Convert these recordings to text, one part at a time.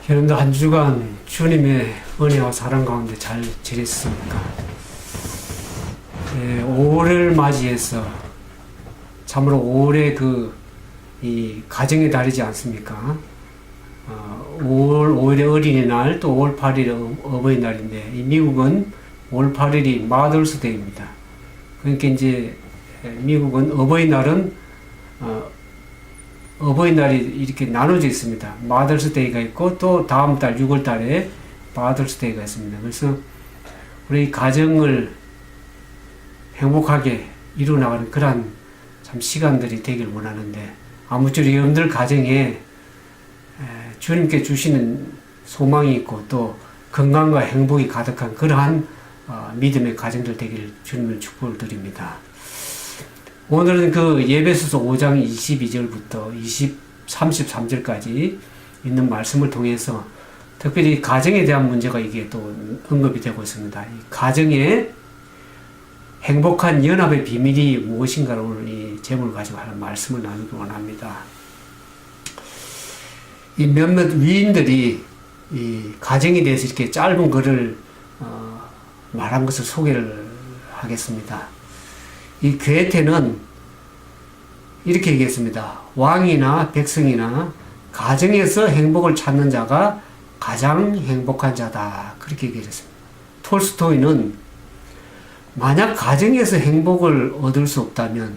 여러분들 한 주간 주님의 은혜와 사랑 가운데 잘 지냈습니까? 5월을 맞이해서 참으로 5월의 이 가정의 달이지 않습니까? 5월의 어린이날 또 5월 8일 어버이날인데 이 미국은 5월 8일이 마더스데이입니다. 그러니까 이제 미국은 어버이날이 이렇게 나눠져 있습니다. 마더스데이가 있고 또 다음 달 6월 달에 마더스데이가 있습니다. 그래서 우리 가정을 행복하게 이루어나가는 그러한 참 시간들이 되길 원하는데 아무쪼록 여러분들 가정에 주님께 주시는 소망이 있고 또 건강과 행복이 가득한 그러한 믿음의 가정들 되길 주님을 축복을 드립니다. 오늘은 예배소서 5장 22절부터 33절까지 있는 말씀을 통해서 특별히 가정에 대한 문제가 이게 또 언급이 되고 있습니다. 이 가정의 행복한 연합의 비밀이 무엇인가를 오늘 이 제목을 가지고 하는 말씀을 나누기 원합니다. 이 몇몇 위인들이 이 가정에 대해서 이렇게 짧은 글을 말한 것을 소개를 하겠습니다. 이 괴테는 이렇게 얘기했습니다. 왕이나 백성이나 가정에서 행복을 찾는 자가 가장 행복한 자다. 그렇게 얘기했습니다. 톨스토이는 만약 가정에서 행복을 얻을 수 없다면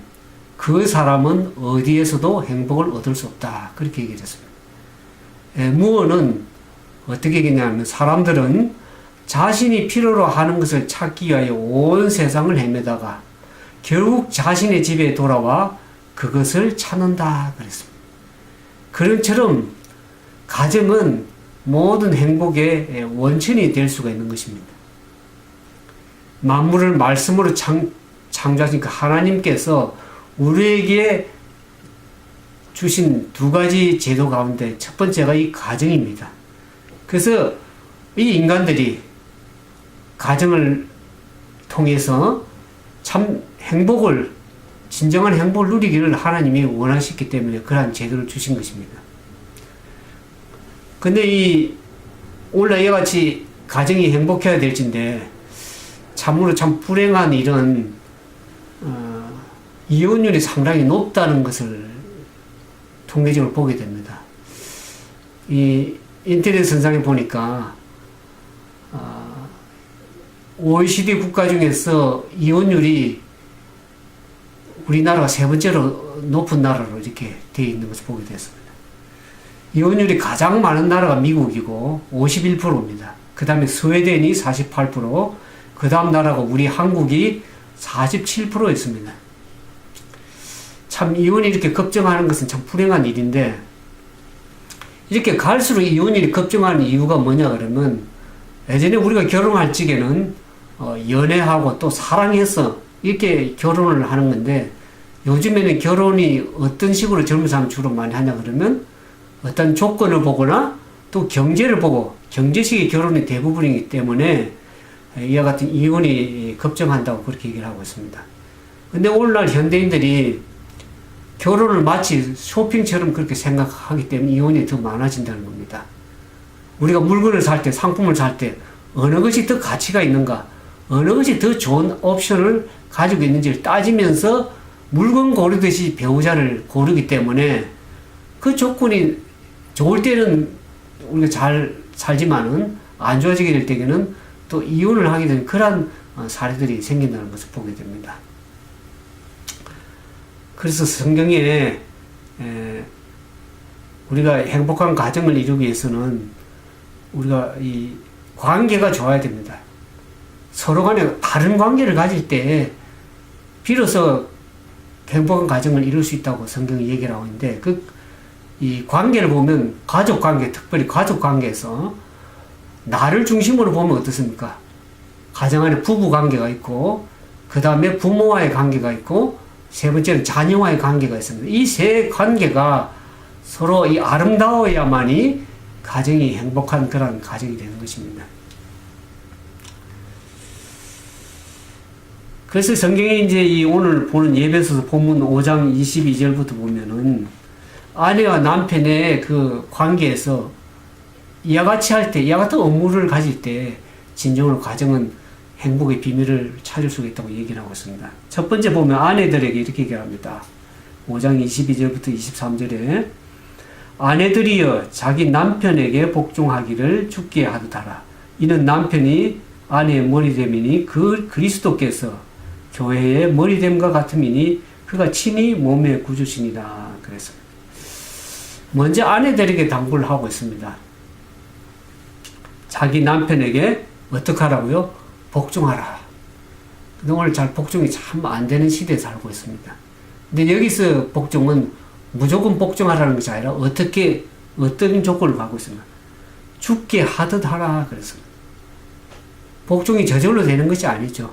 그 사람은 어디에서도 행복을 얻을 수 없다. 그렇게 얘기했습니다. 무어는 어떻게 얘기냐면 사람들은 자신이 필요로 하는 것을 찾기 위하여 온 세상을 헤매다가 결국 자신의 집에 돌아와 그것을 찾는다 그랬습니다. 그런 처럼 가정은 모든 행복의 원천이 될 수가 있는 것입니다. 만물을 말씀으로 창조하신 그 하나님께서 우리에게 주신 두 가지 제도 가운데 첫 번째가 이 가정입니다. 그래서 이 인간들이 가정을 통해서 참 진정한 행복을 누리기를 하나님이 원하셨기 때문에 그러한 제도를 주신 것입니다. 근데 오늘 이와 같이 가정이 행복해야 될진데 참으로 참 불행한 이런 이혼율이 상당히 높다는 것을 통계적으로 보게 됩니다. 이 인터넷 선상에 보니까 OECD 국가 중에서 이혼율이 우리나라가 세 번째로 높은 나라로 이렇게 되어 있는 것을 보게 됐습니다. 이혼율이 가장 많은 나라가 미국이고 51%입니다. 그 다음에 스웨덴이 48%, 그 다음 나라가 우리 한국이 47%였습니다. 참 이혼이 이렇게 급증하는 것은 참 불행한 일인데 이렇게 갈수록 이혼율이 급증하는 이유가 뭐냐 그러면 예전에 우리가 결혼할 적에는 연애하고 또 사랑해서 이렇게 결혼을 하는 건데 요즘에는 결혼이 어떤 식으로 젊은 사람 주로 많이 하냐 그러면 어떤 조건을 보거나 또 경제를 보고 경제식의 결혼이 대부분이기 때문에 이와 같은 이혼이 급증한다고 그렇게 얘기를 하고 있습니다. 근데 오늘날 현대인들이 결혼을 마치 쇼핑처럼 그렇게 생각하기 때문에 이혼이 더 많아진다는 겁니다. 우리가 물건을 살 때, 상품을 살 때 어느 것이 더 가치가 있는가, 어느 것이 더 좋은 옵션을 가지고 있는지를 따지면서 물건 고르듯이 배우자를 고르기 때문에 그 조건이 좋을 때는 우리가 잘 살지만은 안 좋아지게 될 때에는 또 이혼을 하게 되는 그런 사례들이 생긴다는 것을 보게 됩니다. 그래서 성경에 우리가 행복한 가정을 이루기 위해서는 우리가 이 관계가 좋아야 됩니다. 서로 간에 다른 관계를 가질 때 비로소 행복한 가정을 이룰 수 있다고 성경이 얘기를 하고 있는데 이 관계를 보면 가족 관계, 특별히 가족 관계에서 나를 중심으로 보면 어떻습니까? 가정 안에 부부 관계가 있고 그 다음에 부모와의 관계가 있고 세 번째는 자녀와의 관계가 있습니다. 이 세 관계가 서로 이 아름다워야만이 가정이 행복한 그런 가정이 되는 것입니다. 그래서 성경에 이제 오늘 보는 예배소서 본문 5장 22절부터 보면은 아내와 남편의 그 관계에서 이와 같이 할 때, 이와 같은 업무를 가질 때 진정으로 가정은 행복의 비밀을 찾을 수가 있다고 얘기를 하고 있습니다. 첫 번째 보면 아내들에게 이렇게 얘기합니다. 5장 22절부터 23절에 아내들이여 자기 남편에게 복종하기를 주께 하듯 하라. 이는 남편이 아내의 머리됨이니 그 그리스도께서 교회의 머리됨과 같음이니 그가 친히 몸의 구주시니라. 그래서 먼저 아내들에게 당부를 하고 있습니다. 자기 남편에게 어떻게 하라고요? 복종하라. 오늘 잘 복종이 참 안 되는 시대에 살고 있습니다. 근데 여기서 복종은 무조건 복종하라는 것이 아니라 어떤 조건을 갖고 있습니다. 죽게 하듯 하라. 그래서 복종이 저절로 되는 것이 아니죠.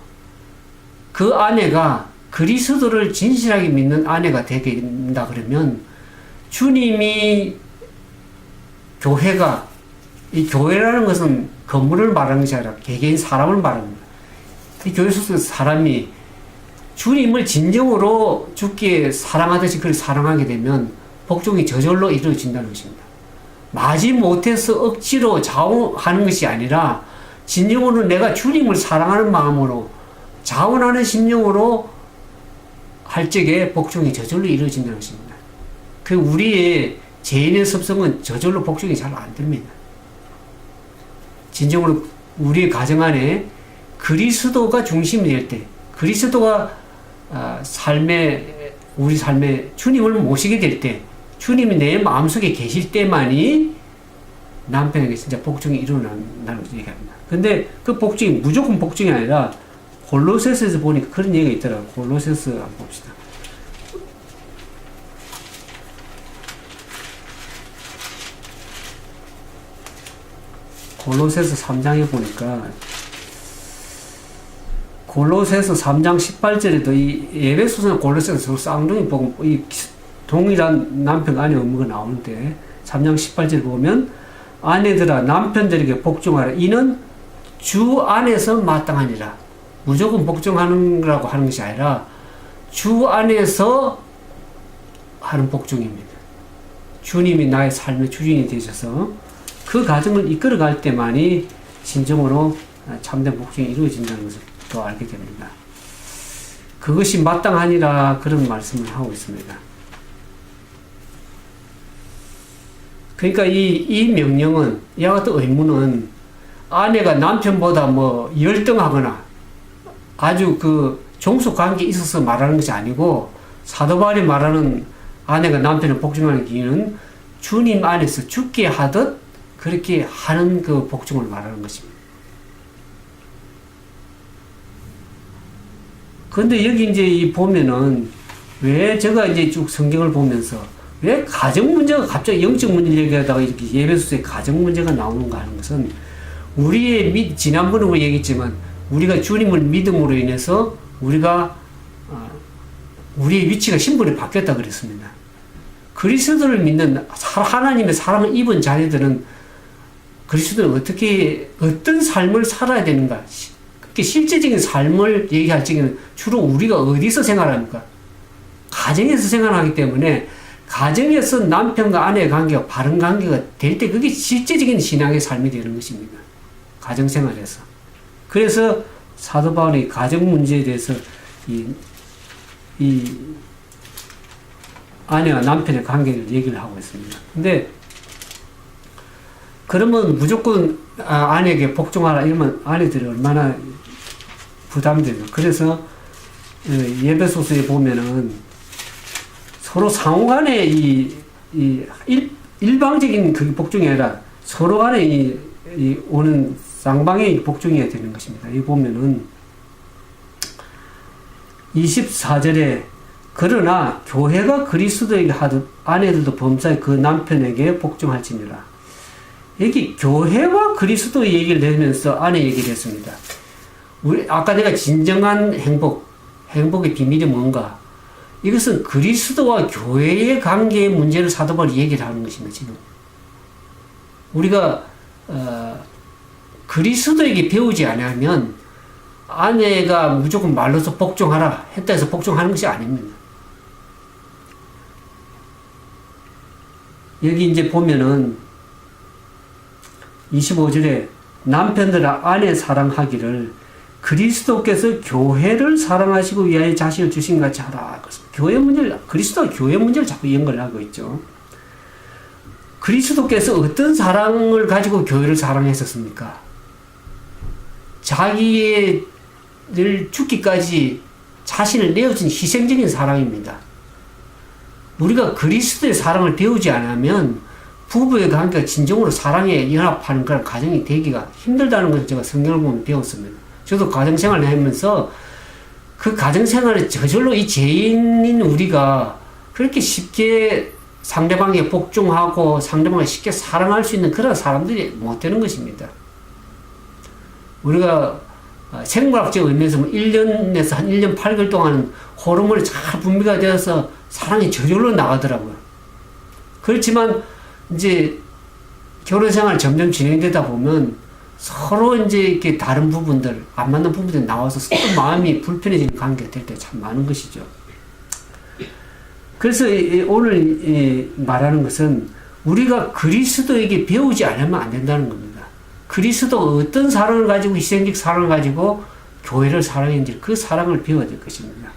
그 아내가 그리스도를 진실하게 믿는 아내가 되게 된다 그러면 주님이 교회가 이 교회라는 것은 건물을 말하는 것이 아니라 개개인 사람을 말합니다. 이 교회 속에서 사람이 주님을 진정으로 주께 사랑하듯이 그렇게 사랑하게 되면 복종이 저절로 이루어진다는 것입니다. 마지 못해서 억지로 자원하는 것이 아니라 진정으로 내가 주님을 사랑하는 마음으로 자원하는 심령으로 할 적에 복종이 저절로 이루어진다는 것입니다. 그 우리의 죄인의 습성은 저절로 복종이 잘 안 됩니다. 진정으로 우리의 가정 안에 그리스도가 중심이 될 때, 그리스도가 우리 삶에 주님을 모시게 될 때, 주님이 내 마음속에 계실 때만이 남편에게 진짜 복종이 일어난다는 것을 얘기합니다. 근데 그 복종이 무조건 복종이 아니라 골로새서에서 보니까 그런 얘기가 있더라고요. 골로새서 한번 봅시다. 골로새서 3장에 보니까 골로새서 3장 18절에도 이 에베소서나 골로새서 쌍둥이 복음 이 동일한 남편 아내 의무가 나오는데 3장 18절 보면 아내들아 남편들에게 복종하라. 이는 주 안에서 마땅하니라. 무조건 복종하는 거라고 하는 것이 아니라 주 안에서 하는 복종입니다. 주님이 나의 삶의 주인이 되셔서 그 가정을 이끌어갈 때만이 진정으로 참된 복종이 이루어진다는 것을 또 알게 됩니다. 그것이 마땅하니라 그런 말씀을 하고 있습니다. 그러니까 이 명령은, 이와 같은 의무는 아내가 남편보다 열등하거나 아주 그 종속 관계에 있어서 말하는 것이 아니고 사도 바울이 말하는 아내가 남편을 복종하는 이유는 주님 안에서 죽게 하듯 그렇게 하는 그 복종을 말하는 것입니다. 근데 여기 이제 보면은 왜 제가 이제 쭉 성경을 보면서 왜 가정 문제가 갑자기 영적 문제를 얘기하다가 이렇게 예배소서에 가정 문제가 나오는가 하는 것은 우리의 지난번에 얘기했지만 우리가 주님을 믿음으로 인해서 우리의 위치가 신분이 바뀌었다 그랬습니다. 그리스도를 믿는 하나님의 사랑을 입은 자녀들은 그리스도는 어떤 삶을 살아야 되는가? 실제적인 삶을 얘기할 적에는 주로 우리가 어디서 생활합니까? 가정에서 생활하기 때문에 가정에서 남편과 아내의 관계가 바른 관계가 될 때 그게 실제적인 신앙의 삶이 되는 것입니다. 가정생활에서. 그래서 사도 바울이 가정 문제에 대해서 이 아내와 남편의 관계를 얘기를 하고 있습니다. 근데 그러면 무조건 아내에게 복종하라 이러면 아내들이 얼마나 부담되죠. 그래서 예배소서에 보면은 서로 상호간에 일방적인 그 복종이 아니라 서로 간에 오는 쌍방의 복종이어야 되는 것입니다. 여기 보면은 24절에 그러나 교회가 그리스도에게 하듯 아내들도 범사에 그 남편에게 복종할지니라. 여기 교회와 그리스도 얘기를 내면서 아내 얘기를 했습니다. 아까 내가 진정한 행복의 비밀이 뭔가? 이것은 그리스도와 교회의 관계의 문제를 사도 바울이 얘기를 하는 것입니다, 지금. 우리가, 그리스도에게 배우지 않으면 아내가 무조건 말로서 복종하라 했다 해서 복종하는 것이 아닙니다. 여기 이제 보면은 25절에 남편들 아내 사랑하기를 그리스도께서 교회를 사랑하시고 위하여 자신을 주신 같이 하라. 교회 문제를, 그리스도가 교회 문제를 자꾸 연결하고 있죠. 그리스도께서 어떤 사랑을 가지고 교회를 사랑했었습니까? 자기를 죽기까지 자신을 내어준 희생적인 사랑입니다. 우리가 그리스도의 사랑을 배우지 않으면 부부의 관계가 진정으로 사랑에 연합하는 그런 가정이 되기가 힘들다는 것을 제가 성경을 보면 배웠습니다. 저도 가정생활을 하면서 그 가정생활에 저절로 이 죄인인 우리가 그렇게 쉽게 상대방에 복종하고 상대방을 쉽게 사랑할 수 있는 그런 사람들이 못 되는 것입니다. 우리가 생물학적 의미에서 1년에서 한 1년 8개월 동안은 호르몬이 잘 분비가 되어서 사랑이 저절로 나가더라고요. 그렇지만 이제 결혼 생활 점점 진행되다 보면 서로 이제 이렇게 다른 부분들, 안 맞는 부분들이 나와서 서로 마음이 불편해지는 관계가 될 때 참 많은 것이죠. 그래서 오늘 말하는 것은 우리가 그리스도에게 배우지 않으면 안 된다는 겁니다. 그리스도 어떤 사랑을 가지고 희생적 사랑을 가지고 교회를 사랑했는지 그 사랑을 배워야 될 것입니다.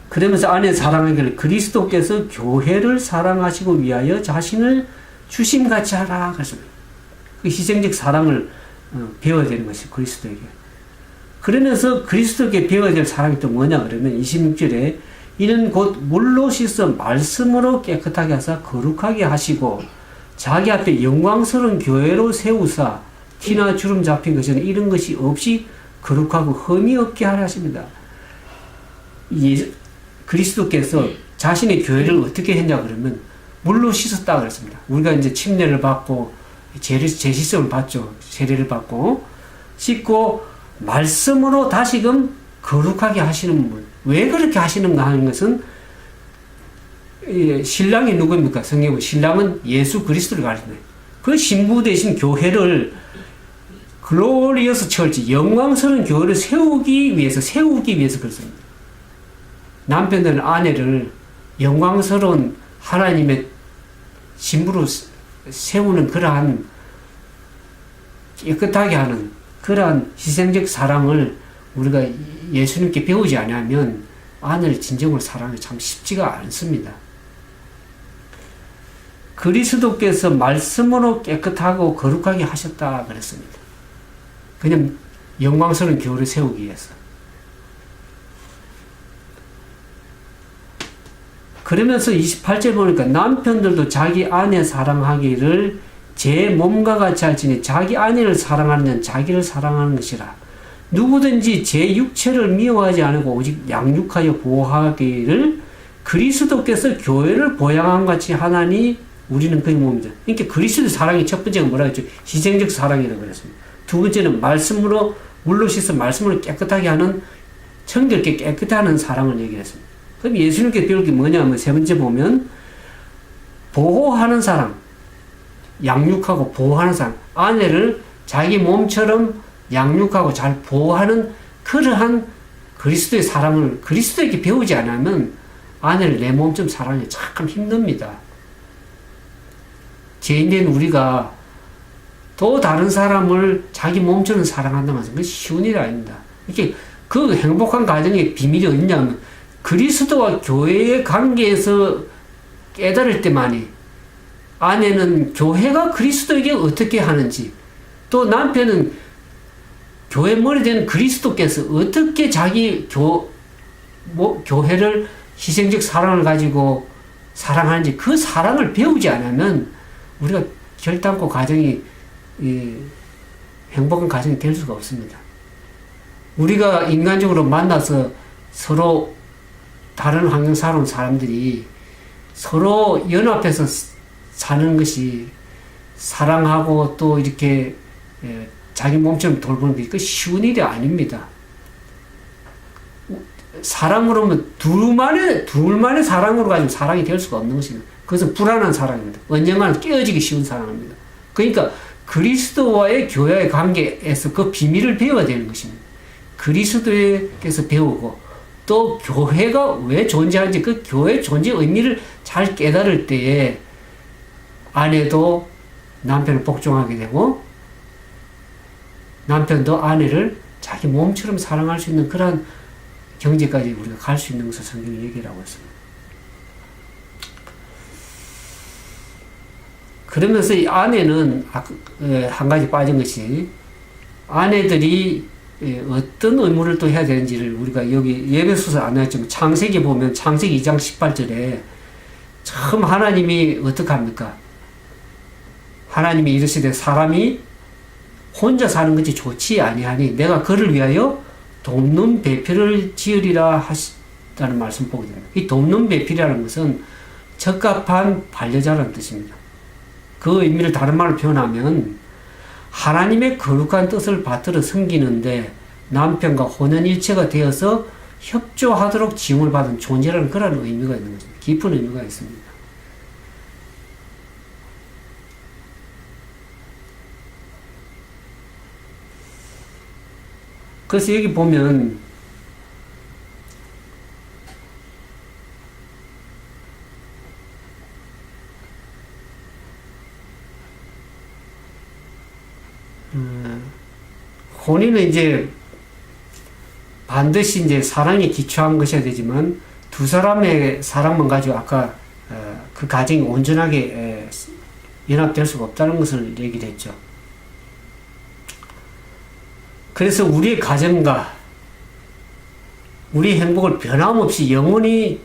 그러면서 아내 사랑하기를 그리스도께서 교회를 사랑하시고 위하여 자신을 주심같이 하라. 그래서 그 희생적 사랑을 배워야 되는 것이 그리스도에게. 그러면서 그리스도에게 배워야 될 사랑이 또 뭐냐 그러면 26절에 이는 곧 물로 씻어 말씀으로 깨끗하게 하사 거룩하게 하시고 자기 앞에 영광스러운 교회로 세우사 티나 주름 잡힌 것은 이런 것이 없이 거룩하고 흠이 없게 하라 하십니다. 그리스도께서 자신의 교회를 어떻게 했냐 그러면 물로 씻었다 그랬습니다. 우리가 이제 침례를 받고 제시성을 받죠. 세례를 받고 씻고 말씀으로 다시금 거룩하게 하시는 분. 왜 그렇게 하시는가 하는 것은 신랑이 누구입니까? 성경은 신랑은 예수 그리스도를 가르치는 그 신부 대신 교회를 글로리어스 처치, 영광스러운 교회를 세우기 위해서 그렇습니다. 남편들은 아내를 영광스러운 하나님의 신부로 세우는 그러한 깨끗하게 하는 그러한 희생적 사랑을 우리가 예수님께 배우지 않으면 아내를 진정으로 사랑하기 참 쉽지가 않습니다. 그리스도께서 말씀으로 깨끗하고 거룩하게 하셨다 그랬습니다. 그냥 영광스러운 교회를 세우기 위해서. 그러면서 28절 보니까 남편들도 자기 아내 사랑하기를 제 몸과 같이 할지니 자기 아내를 사랑하는 자기를 사랑하는 것이라. 누구든지 제 육체를 미워하지 않고 오직 양육하여 보호하기를 그리스도께서 교회를 보양한 같이 하나니 우리는 그의 몸이다. 그러니까 그리스도 사랑의 첫 번째가 뭐라 했죠? 희생적 사랑이라고 그랬습니다. 두 번째는 말씀으로 물로 씻어 말씀으로 깨끗하게 하는 청결케 깨끗하는 사랑을 얘기했습니다. 그럼 예수님께 배울 게 뭐냐면 세 번째 보면 보호하는 사랑, 양육하고 보호하는 사랑, 아내를 자기 몸처럼 양육하고 잘 보호하는 그러한 그리스도의 사랑을 그리스도에게 배우지 않으면 아내를 내 몸처럼 사랑하기 참 힘듭니다. 죄인된 우리가 또 다른 사람을 자기 몸처럼 사랑한다는 것은 그건 쉬운 일이 아닙니다. 이렇게 그 행복한 가정의 비밀이 어디냐면 그리스도와 교회의 관계에서 깨달을 때만이 아내는 교회가 그리스도에게 어떻게 하는지 또 남편은 교회 머리 되는 그리스도께서 어떻게 자기 교회를 희생적 사랑을 가지고 사랑하는지 그 사랑을 배우지 않으면 우리가 결단코 가정이 행복한 가정이 될 수가 없습니다. 우리가 인간적으로 만나서 서로 다른 환경 살아온 사람들이 서로 연합해서 사는 것이 사랑하고 또 이렇게 자기 몸처럼 돌보는 게 쉬운 일이 아닙니다. 사랑으로는 둘만의 사랑으로 가지고 사랑이 될 수가 없는 것입니다. 그것은 불안한 사랑입니다. 언젠가는 깨어지기 쉬운 사랑입니다. 그러니까 그리스도와의 교회의 관계에서 그 비밀을 배워야 되는 것입니다. 그리스도께서 배우고 또 교회가 왜 존재하는지 그 교회의 존재 의미를 잘 깨달을 때에 아내도 남편을 복종하게 되고 남편도 아내를 자기 몸처럼 사랑할 수 있는 그런 경제까지 우리가 갈 수 있는 것을 성경이 얘기를 하고 있습니다. 그러면서 이 아내는 한 가지 빠진 것이 아내들이 어떤 의무를 또 해야 되는지를 우리가 여기 예배소서 안 나왔지만 창세기 보면 창세기 2장 18절에 처음 하나님이 어떻게 합니까? 하나님이 이르시되 사람이 혼자 사는 것이 좋지 아니하니 내가 그를 위하여 돕는 배필을 지으리라 하시다는 말씀 보게 됩니다. 이 돕는 배필이라는 것은 적합한 반려자라는 뜻입니다. 그 의미를 다른 말로 표현하면 하나님의 거룩한 뜻을 받들어 섬기는데 남편과 혼연일체가 되어서 협조하도록 지원을 받은 존재라는 그런 의미가 있는 거죠. 깊은 의미가 있습니다. 그래서 여기 보면 혼인은 이제 반드시 이제 사랑에 기초한 것이어야 되지만 두 사람의 사랑만 가지고 아까 그 가정이 온전하게 연합될 수가 없다는 것을 얘기를 했죠. 그래서 우리의 가정과 우리의 행복을 변함없이 영원히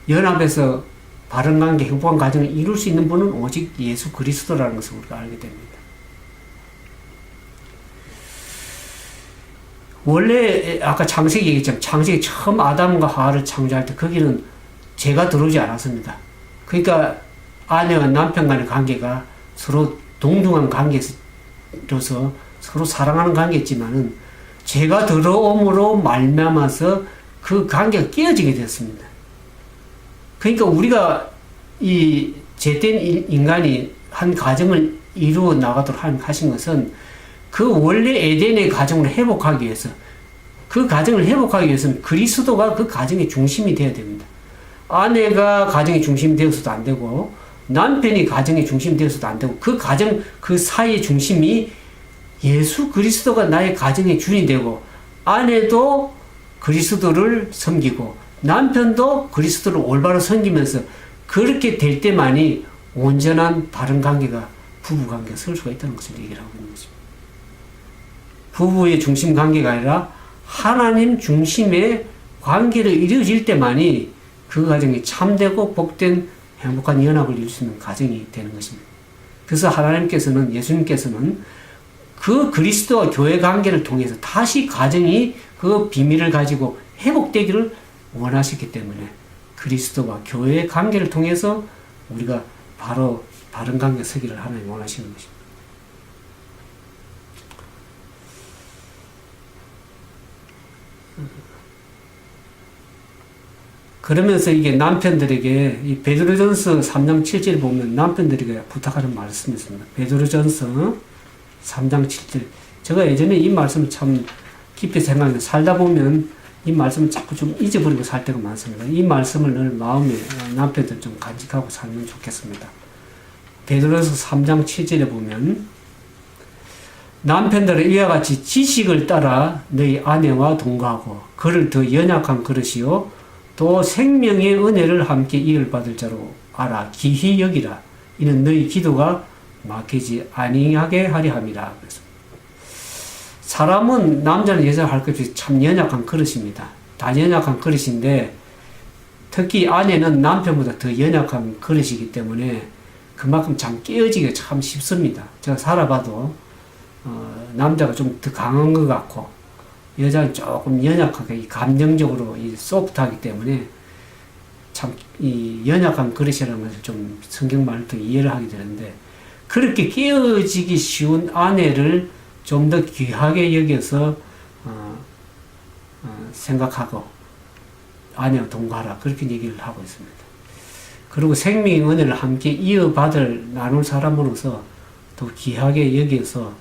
연합해서 바른관계, 행복한 가정을 이룰 수 있는 분은 오직 예수 그리스도라는 것을 우리가 알게 됩니다. 원래 아까 창세기 얘기했지만 창세기 처음 아담과 하와를 창조할 때 거기는 죄가 들어오지 않았습니다. 그러니까 아내와 남편 간의 관계가 서로 동등한 관계로서 서로 사랑하는 관계였지만은 죄가 들어옴으로 말미암아서 그 관계가 깨어지게 됐습니다. 그러니까 우리가 이 죄된 인간이 한 가정을 이루어 나가도록 하신 것은 그 원래 에덴의 가정을 회복하기 위해서 그 가정을 회복하기 위해서는 그리스도가 그 가정의 중심이 되어야 됩니다. 아내가 가정의 중심이 되어서도 안 되고 남편이 가정의 중심이 되어서도 안 되고 그 가정 그 사이의 중심이 예수 그리스도가 나의 가정의 주인이 되고 아내도 그리스도를 섬기고 남편도 그리스도를 올바로 섬기면서 그렇게 될 때만이 온전한 바른 관계가 부부 관계가 설 수가 있다는 것을 얘기를 하고 있는 것입니다. 부부의 중심 관계가 아니라 하나님 중심의 관계를 이루어질 때만이 그 가정이 참되고 복된 행복한 연합을 이룰 수 있는 가정이 되는 것입니다. 그래서 하나님께서는 예수님께서는 그 그리스도와 교회 관계를 통해서 다시 가정이 그 비밀을 가지고 회복되기를 원하셨기 때문에 그리스도와 교회의 관계를 통해서 우리가 바로 바른 관계 서기를 하나님 원하시는 것입니다. 그러면서 이게 남편들에게 이 베드로전서 3장 7절 보면 남편들에게 부탁하는 말씀이 있습니다. 베드로전서 3장 7절. 제가 예전에 이 말씀을 참 깊이 생각해서 살다 보면 이 말씀을 자꾸 좀 잊어버리고 살 때가 많습니다. 이 말씀을 늘 마음에 남편들 좀 간직하고 살면 좋겠습니다. 베드로전서 3장 7절에 보면 남편들은 이와 같이 지식을 따라 너희 아내와 동거하고 그를 더 연약한 그릇이요 또 생명의 은혜를 함께 이을받을 자로 알아 기히 여기라. 이는 너희 기도가 막히지 아니하게 하려 함이라. 그래서 사람은 남자는 여자가 할 것 없이 참 연약한 그릇입니다. 다 연약한 그릇인데 특히 아내는 남편보다 더 연약한 그릇이기 때문에 그만큼 참 깨어지기가 참 쉽습니다. 제가 살아봐도 남자가 좀 더 강한 것 같고 여자는 조금 연약하게 감정적으로 소프트하기 때문에 참 이 연약한 그릇이라는 것을 좀 성경 말로 이해를 하게 되는데 그렇게 깨어지기 쉬운 아내를 좀 더 귀하게 여겨서 생각하고 아내와 동거하라 그렇게 얘기를 하고 있습니다. 그리고 생명의 은혜를 함께 이어받을 나눌 사람으로서 더 귀하게 여겨서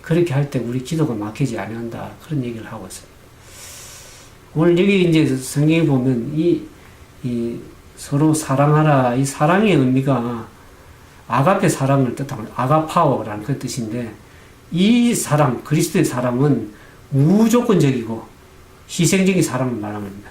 그렇게 할 때 우리 기도가 막히지 아니한다 그런 얘기를 하고 있습니다. 오늘 여기 이제 성경에 보면 이 서로 사랑하라 이 사랑의 의미가 아가페 사랑을 뜻하고 아가파오라는 그 뜻인데 이 사랑, 그리스도의 사랑은 무조건적이고 희생적인 사랑을 말합니다.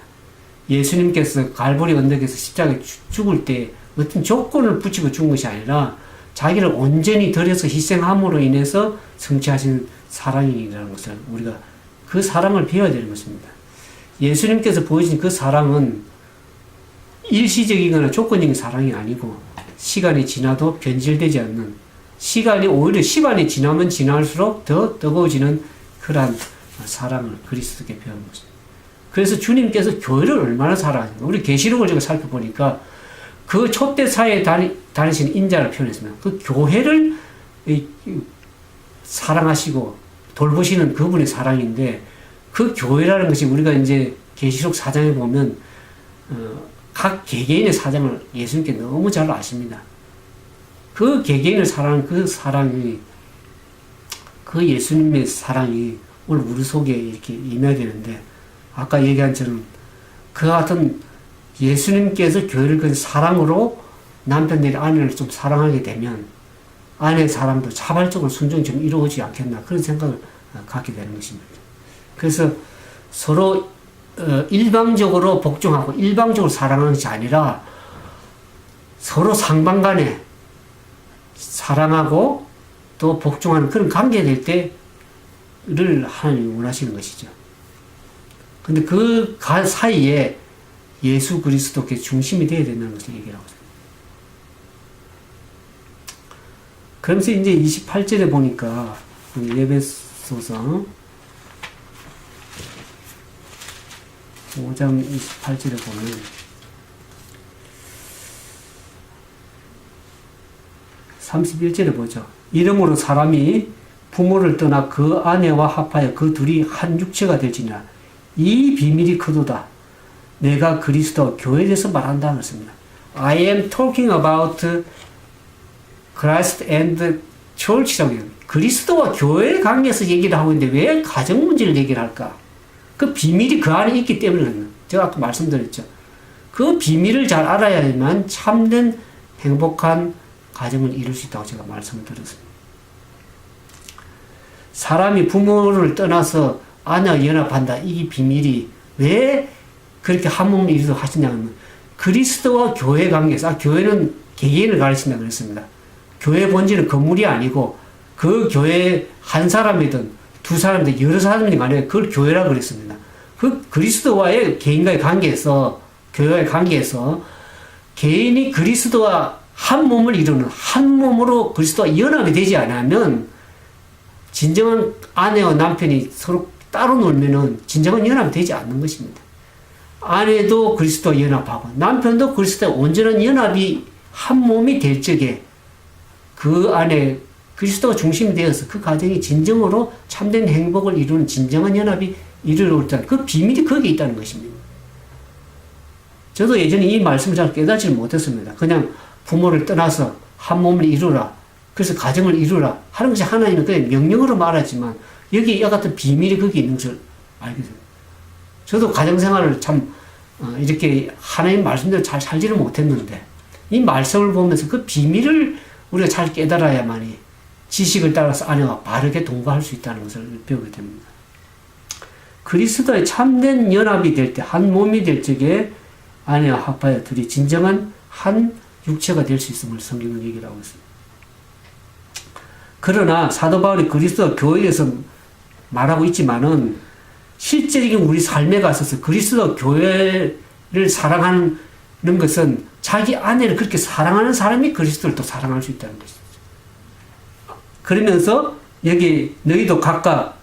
예수님께서 갈보리 언덕에서 십자가에 죽을 때 어떤 조건을 붙이고 죽은 것이 아니라 자기를 온전히 들여서 희생함으로 인해서 성취하신 사랑이라는 것을 우리가 그 사랑을 배워야 되는 것입니다. 예수님께서 보여주신 그 사랑은 일시적이거나 조건적인 사랑이 아니고 시간이 지나도 변질되지 않는 오히려 시간이 지나면 지날수록 더 뜨거워지는 그러한 사랑을 그리스도께 배운 것입니다. 그래서 주님께서 교회를 얼마나 사랑하십니까? 우리 계시록을 제가 살펴보니까 그 초대사회에 다니시는 인자를 표현했습니다. 그 교회를 사랑하시고 돌보시는 그분의 사랑인데 그 교회라는 것이 우리가 이제 계시록 4장에 보면 각 개개인의 사정을 예수님께 너무 잘 아십니다. 그 개개인을 사랑하는 그 사랑이 그 예수님의 사랑이 오늘 우리 속에 이렇게 임해야 되는데 아까 얘기한 처럼 그 같은 예수님께서 교회를 그 사랑으로 남편들이 아내를 좀 사랑하게 되면 아내의 사랑도 자발적으로 순종이 좀 이루어지지 않겠나 그런 생각을 갖게 되는 것입니다. 그래서 서로 일방적으로 복종하고 일방적으로 사랑하는 것이 아니라 서로 상방간에 사랑하고 또 복종하는 그런 관계가 될 때를 하나님이 원하시는 것이죠. 근데 그 사이에 예수 그리스도께 중심이 되어야 된다는 것을 얘기를 하고 있습니다. 그러면서 이제 28절에 보니까 에베소서 5장 28절에 보면 (31절에) 보죠. 이러므로 사람이 부모를 떠나 그 아내와 합하여 그 둘이 한 육체가 될지니라. 이 비밀이 크도다. 내가 그리스도 교회에 대해서 말한다 그랬습니다. I am talking about Christ and Church라고 해요. 그리스도와 교회의 관계에서 얘기를 하고 있는데 왜 가정 문제를 얘기를 할까? 그 비밀이 그 안에 있기 때문에 그렇습니다. 제가 아까 말씀드렸죠. 그 비밀을 잘 알아야만 참된 행복한 가정을 이룰 수 있다고 제가 말씀을 드렸습니다. 사람이 부모를 떠나서 아내와 연합한다. 이 비밀이 왜 그렇게 한 몸을 이루도록 하시냐면 그리스도와 교회 관계에서 교회는 개개인을 가르친다 그랬습니다. 교회 본질은 건물이 아니고 그 교회 한 사람이든 두 사람이든 여러 사람이 간에 그걸 교회라고 그랬습니다. 그 그리스도와의 개인과의 관계에서 교회와의 관계에서 개인이 그리스도와 한 몸을 이루는 한 몸으로 그리스도와 연합이 되지 않으면 진정한 아내와 남편이 서로 따로 놀면은 진정한 연합이 되지 않는 것입니다. 아내도 그리스도와 연합하고 남편도 그리스도와 온전한 연합이 한 몸이 될 적에 그 안에 그리스도가 중심이 되어서 그 가정이 진정으로 참된 행복을 이루는 진정한 연합이 이루어질 때 그 비밀이 거기에 있다는 것입니다. 저도 예전에 이 말씀을 잘 깨닫지 못했습니다. 그냥 부모를 떠나서 한 몸을 이루라. 그래서 가정을 이루라. 하는 것이 하나님은 그냥 명령으로 말하지만 여기 이와 같은 비밀이 거기 있는 것을 알게 됩니다. 저도 가정생활을 참 이렇게 하나님 말씀대로 잘 살지를 못했는데 이 말씀을 보면서 그 비밀을 우리가 잘 깨달아야만이 지식을 따라서 아내와 바르게 동거할 수 있다는 것을 배우게 됩니다. 그리스도의 참된 연합이 될 때, 한 몸이 될 적에 아내와 합하여 둘이 진정한 한 육체가 될 수 있음을 성경은 얘기를 하고 있습니다. 그러나 사도 바울이 그리스도 교회에서 말하고 있지만은 실제적인 우리 삶에 가서서 그리스도 교회를 사랑하는 것은 자기 아내를 그렇게 사랑하는 사람이 그리스도를 또 사랑할 수 있다는 것이죠. 그러면서 여기 너희도 각각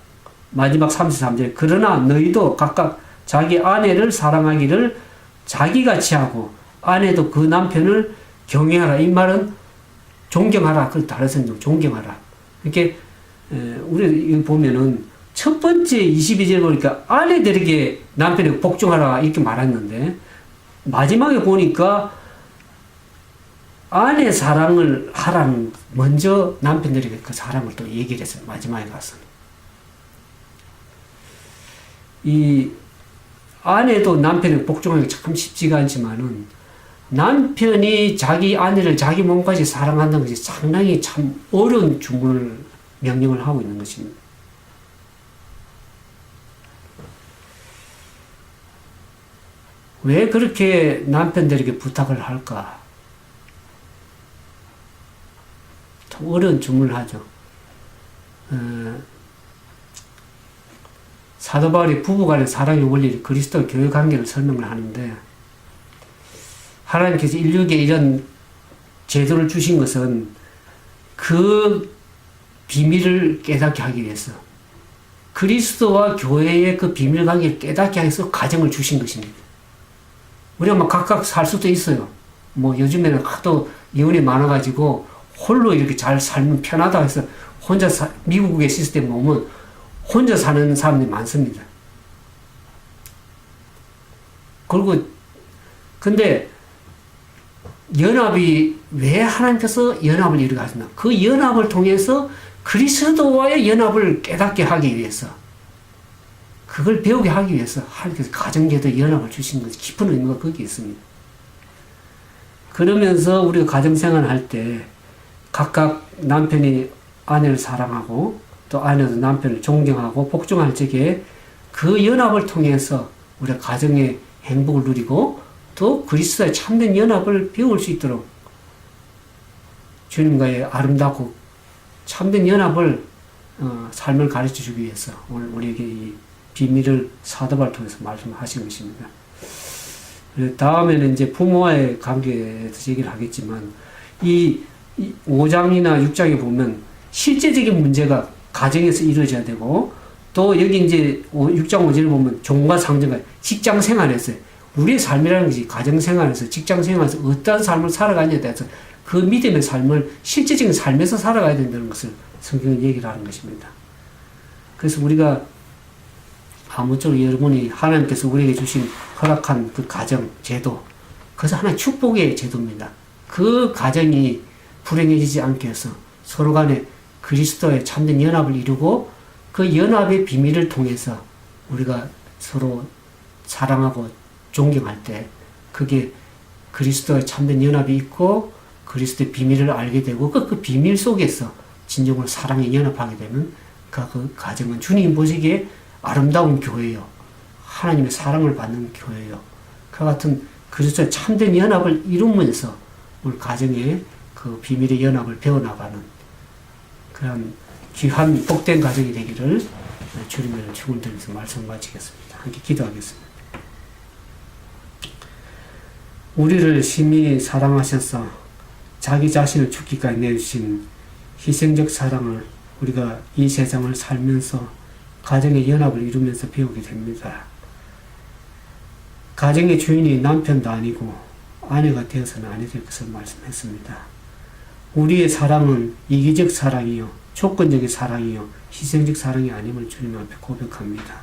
마지막 33절 그러나 너희도 각각 자기 아내를 사랑하기를 자기같이 하고 아내도 그 남편을 경외하라. 이 말은 존경하라. 그 다른 선정 존경하라. 이렇게 우리 보면은 첫 번째 22절 보니까 아내들에게 남편에게 복종하라 이렇게 말했는데 마지막에 보니까 아내 사랑을 하라는 먼저 남편들에게 그 사랑을 또 얘기를 했어요. 마지막에 가서는. 이 아내도 남편에게 복종하기 참 쉽지가 않지만은 남편이 자기 아내를 자기 몸까지 사랑한다는 것이 상당히 참 어려운 주문을, 명령을 하고 있는 것입니다. 왜 그렇게 남편들에게 부탁을 할까? 참 어려운 주문을 하죠. 사도 바울이 부부간의 사랑의 원리를 그리스도 교회 관계를 설명을 하는데, 하나님께서 인류에게 이런 제도를 주신 것은 그 비밀을 깨닫게 하기 위해서, 그리스도와 교회의 그 비밀 관계를 깨닫게 하기 위해서 가정을 주신 것입니다. 우리가 막 각각 살 수도 있어요. 뭐 요즘에는 하도 이혼이 많아가지고 홀로 이렇게 잘 살면 편하다 해서 혼자 미국의 시스템 보면 혼자 사는 사람들이 많습니다. 그리고 근데 연합이 왜 하나님께서 연합을 이루게 하셨나? 그 연합을 통해서 그리스도와의 연합을 깨닫게 하기 위해서, 그걸 배우게 하기 위해서 하나님께서 가정제도 연합을 주신 것이 깊은 의미가 거기에 있습니다. 그러면서 우리가 가정생활을 할 때 각각 남편이 아내를 사랑하고 또 아내도 남편을 존경하고 복종할 적에 그 연합을 통해서 우리가 가정의 행복을 누리고 또 그리스도의 참된 연합을 배울 수 있도록 주님과의 아름답고 참된 연합을 삶을 가르쳐 주기 위해서 오늘 우리에게 이 비밀을 사도 바울을 통해서 말씀하신 것입니다. 다음에는 이제 부모와의 관계에 대해서 얘기를 하겠지만, 이 5장이나 6장에 보면 실제적인 문제가 가정에서 이루어져야 되고, 또 여기 이제 6장 5절을 보면 종과 상전과 직장 생활에서, 우리의 삶이라는 것이 가정 생활에서 직장 생활에서 어떠한 삶을 살아가냐에 대해서 그 믿음의 삶을 실제적인 삶에서 살아가야 된다는 것을 성경은 얘기를 하는 것입니다. 그래서 우리가 아무쪼록 여러분이 하나님께서 우리에게 주신 허락한 그 가정, 제도, 그것은 하나의 축복의 제도입니다. 그 가정이 불행해지지 않게 해서 서로 간에 그리스도의 참된 연합을 이루고 그 연합의 비밀을 통해서 우리가 서로 사랑하고 존경할 때 그게 그리스도의 참된 연합이 있고 그리스도의 비밀을 알게 되고 그 비밀 속에서 진정으로 사랑에 연합하게 되면 그 가정은 주님 보시기에 아름다운 교회요. 하나님의 사랑을 받는 교회요. 그와 같은 그리스도의 참된 연합을 이루면서 우리 가정의 그 비밀의 연합을 배워나가는 그런 귀한 복된 가정이 되기를 주님의 축을 드리면서 말씀 마치겠습니다. 함께 기도하겠습니다. 우리를 심히 사랑하셔서 자기 자신을 죽기까지 내주신 희생적 사랑을 우리가 이 세상을 살면서 가정의 연합을 이루면서 배우게 됩니다. 가정의 주인이 남편도 아니고 아내가 되어서는 아니 될 것을 말씀했습니다. 우리의 사랑은 이기적 사랑이요, 조건적인 사랑이요, 희생적 사랑이 아님을 주님 앞에 고백합니다.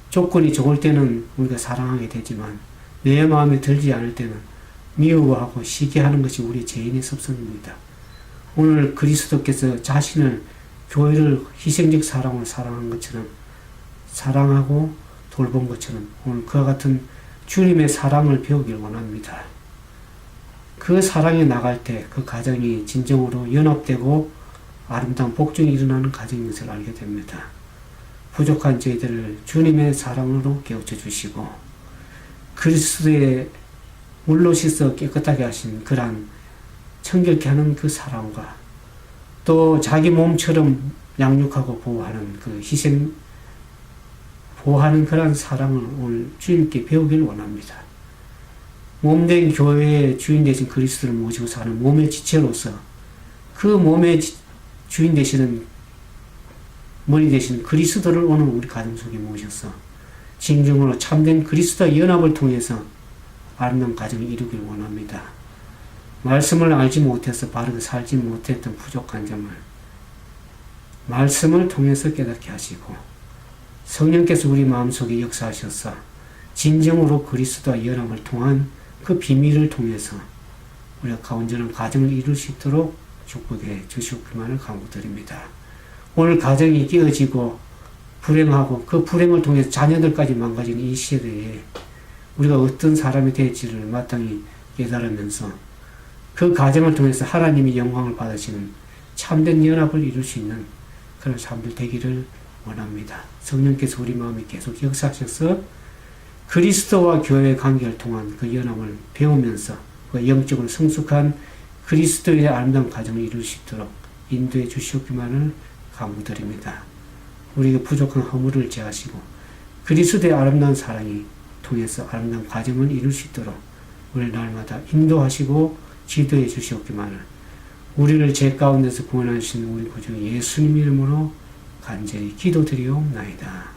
조건이 좋을 때는 우리가 사랑하게 되지만 내 마음에 들지 않을 때는 미워하고 시기하는 것이 우리 죄인의 습성입니다. 오늘 그리스도께서 자신을 교회를 희생적 사랑으로 사랑한 것처럼 사랑하고 돌본 것처럼 오늘 그와 같은 주님의 사랑을 배우길 원합니다. 그 사랑에 나갈 때 그 가정이 진정으로 연합되고 아름다운 복종이 일어나는 가정인 것을 알게 됩니다. 부족한 저희들을 주님의 사랑으로 깨우쳐 주시고 그리스도의 물로 씻어 깨끗하게 하신 그러한 청결케 하는 그 사랑과 또 자기 몸처럼 양육하고 보호하는 그 희생, 보호하는 그러한 사랑을 오늘 주님께 배우길 원합니다. 몸된 교회의 주인 되신 그리스도를 모시고 사는 몸의 지체로서 그 몸의 주인 되시는 머리 되시는 그리스도를 오늘 우리 가정 속에 모셔서 진정으로 참된 그리스도의 연합을 통해서 아름다운 가정을 이루길 원합니다. 말씀을 알지 못해서 바르게 살지 못했던 부족한 점을 말씀을 통해서 깨닫게 하시고 성령께서 우리 마음속에 역사하셔서 진정으로 그리스도와 연합을 통한 그 비밀을 통해서 우리가 온전한 가정을 이룰 수 있도록 축복해 주시옵기만을 간구드립니다. 오늘 가정이 깨어지고 불행하고 그 불행을 통해서 자녀들까지 망가지는 이 시대에 우리가 어떤 사람이 될지를 마땅히 깨달으면서 그 과정을 통해서 하나님이 영광을 받으시는 참된 연합을 이룰 수 있는 그런 사람들 되기를 원합니다. 성령께서 우리 마음에 계속 역사하셔서 그리스도와 교회의 관계를 통한 그 연합을 배우면서 그 영적으로 성숙한 그리스도의 아름다운 과정을 이룰 수 있도록 인도해 주시옵기만을 간구드립니다. 우리에게 부족한 허물을 제하시고 그리스도의 아름다운 사랑이 통해서 아름다운 과정을 이룰 수 있도록 우리 날마다 인도하시고 지도해 주시옵기만을 우리를 죄 가운데서 구원하시는 우리 구주 예수님 이름으로 간절히 기도드리옵나이다.